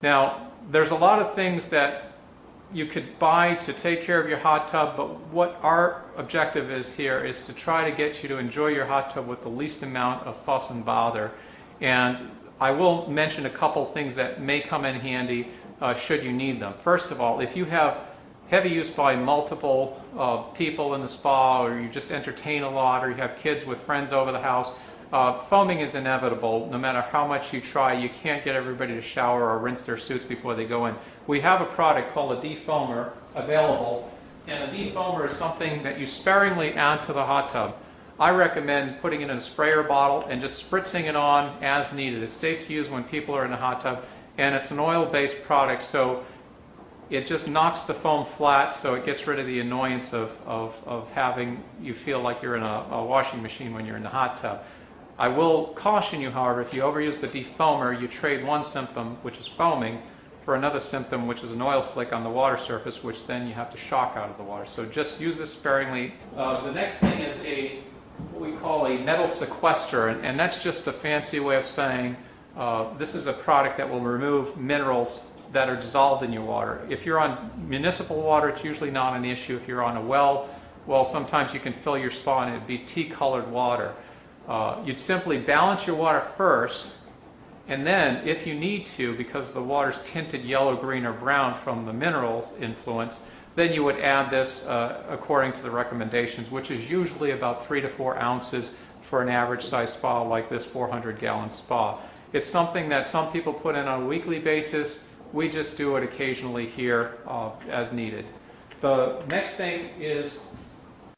Now, there's a lot of things that you could buy to take care of your hot tub, but what our objective is here is to try to get you to enjoy your hot tub with the least amount of fuss and bother. And I will mention a couple things that may come in handy should you need them. First of all, if you have heavy use by multiple people in the spa, or you just entertain a lot, or you have kids with friends over the house, foaming is inevitable. No matter how much you try, you can't get everybody to shower or rinse their suits before they go in. We have a product called a defoamer available, and a defoamer is something that you sparingly add to the hot tub. I recommend putting it in a sprayer bottle and just spritzing it on as needed. It's safe to use when people are in a hot tub, and it's an oil-based product, so it just knocks the foam flat, so it gets rid of the annoyance of having you feel like you're in a washing machine when you're in the hot tub. I will caution you, however, if you overuse the defoamer, you trade one symptom, which is foaming, for another symptom, which is an oil slick on the water surface, which then you have to shock out of the water. So just use this sparingly. The next thing is what we call a metal sequester, and that's just a fancy way of saying this is a product that will remove minerals that are dissolved in your water. If you're on municipal water, it's usually not an issue. If you're on a well, sometimes you can fill your spa and it'd be tea-colored water. You'd simply balance your water first, and then if you need to, because the water's tinted yellow, green, or brown from the minerals influence, then you would add this according to the recommendations, which is usually about 3 to 4 ounces for an average size spa like this 400-gallon spa. It's something that some people put in on a weekly basis. We just do it occasionally here as needed. The next thing is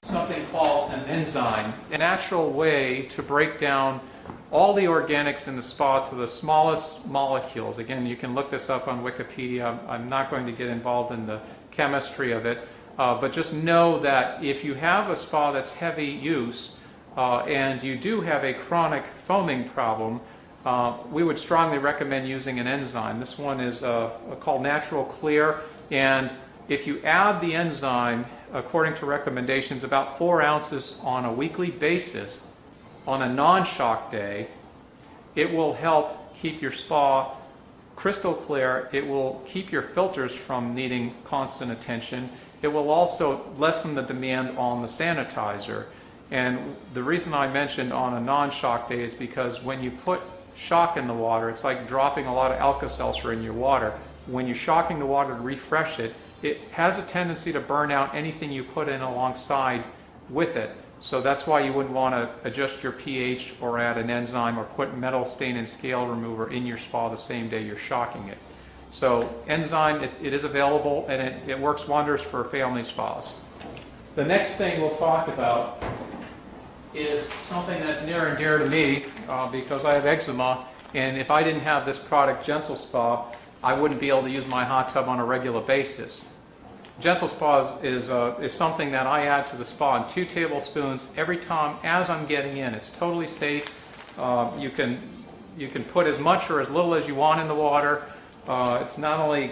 something called an enzyme, a natural way to break down all the organics in the spa to the smallest molecules. Again, you can look this up on Wikipedia. I'm not going to get involved in the chemistry of it, but just know that if you have a spa that's heavy use and you do have a chronic foaming problem, we would strongly recommend using an enzyme. This one is called Natural Clear, and if you add the enzyme, according to recommendations, about 4 ounces on a weekly basis on a non-shock day, it will help keep your spa crystal clear. It will keep your filters from needing constant attention. It will also lessen the demand on the sanitizer. And the reason I mentioned on a non-shock day is because when you put shock in the water, it's like dropping a lot of Alka-Seltzer in your water. When you're shocking the water to refresh it, it has a tendency to burn out anything you put in alongside with it. So that's why you wouldn't want to adjust your pH or add an enzyme or put metal stain and scale remover in your spa the same day you're shocking it. So enzyme, it is available, and it works wonders for family spas. The next thing we'll talk about is something that's near and dear to me because I have eczema, and if I didn't have this product, Gentle Spa, I wouldn't be able to use my hot tub on a regular basis. Gentle Spa is something that I add to the spa in 2 tablespoons every time as I'm getting in. It's totally safe. You can put as much or as little as you want in the water. It's not only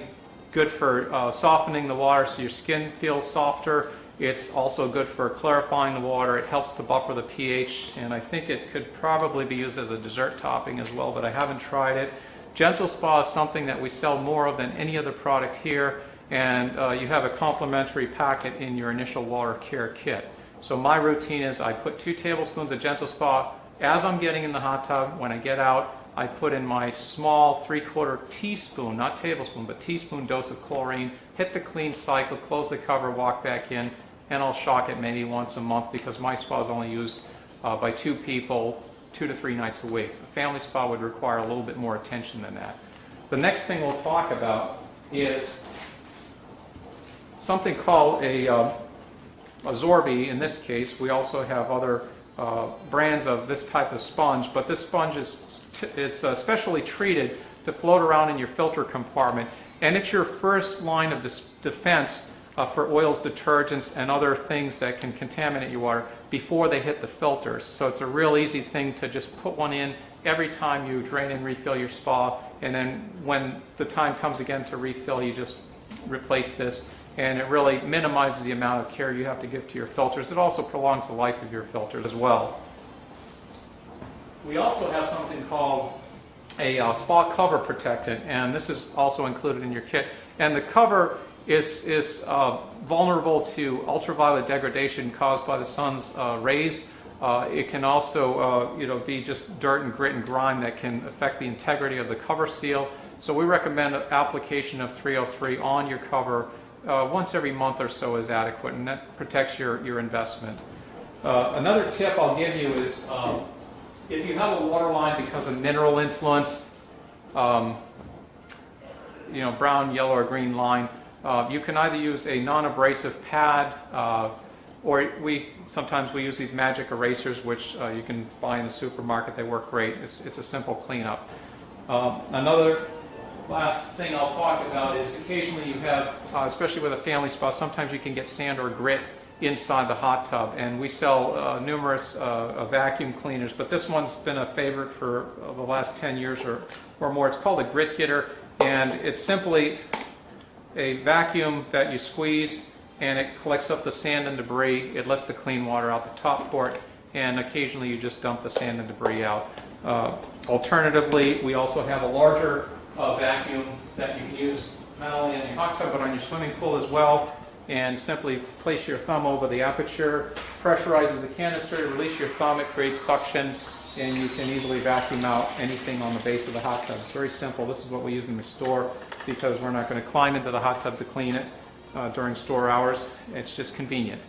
good for softening the water so your skin feels softer, it's also good for clarifying the water. It helps to buffer the pH, and I think it could probably be used as a dessert topping as well, but I haven't tried it. Gentle Spa is something that we sell more of than any other product here, and you have a complimentary packet in your initial water care kit. So my routine is I put 2 tablespoons of Gentle Spa as I'm getting in the hot tub. When I get out, I put in my small 3/4 teaspoon, not tablespoon, but teaspoon dose of chlorine, hit the clean cycle, close the cover, walk back in, and I'll shock it maybe once a month because my spa is only used by 2 people 2 to 3 nights a week. A family spa would require a little bit more attention than that. The next thing we'll talk about is something called a Zorby. In this case, we also have other brands of this type of sponge, but this sponge it's specially treated to float around in your filter compartment, and it's your first line of defense for oils, detergents, and other things that can contaminate your water before they hit the filters. So it's a real easy thing to just put one in every time you drain and refill your spa, and then when the time comes again to refill, you just replace this, and it really minimizes the amount of care you have to give to your filters. It also prolongs the life of your filters as well. We also have something called spa cover protectant, and this is also included in your kit. And the cover is vulnerable to ultraviolet degradation caused by the sun's rays. It can also be just dirt and grit and grime that can affect the integrity of the cover seal. So we recommend application of 303 on your cover once every month or so is adequate, and that protects your investment. Another tip I'll give you is if you have a water line because of mineral influence, brown, yellow, or green line, you can either use a non-abrasive pad, or sometimes we use these magic erasers, which you can buy in the supermarket. They work great. It's a simple cleanup. Another last thing I'll talk about is occasionally you have, especially with a family spa, sometimes you can get sand or grit inside the hot tub, and we sell numerous vacuum cleaners, but this one's been a favorite for the last 10 years or more. It's called a grit getter, and it's simply a vacuum that you squeeze, and it collects up the sand and debris. It lets the clean water out the top port, and occasionally you just dump the sand and debris out. Alternatively, we also have a larger vacuum that you can use not only in your hot tub but on your swimming pool as well, and simply place your thumb over the aperture, pressurizes the canister, release your thumb, it creates suction, and you can easily vacuum out anything on the base of the hot tub. It's very simple. This is what we use in the store because we're not going to climb into the hot tub to clean it during store hours. It's just convenient.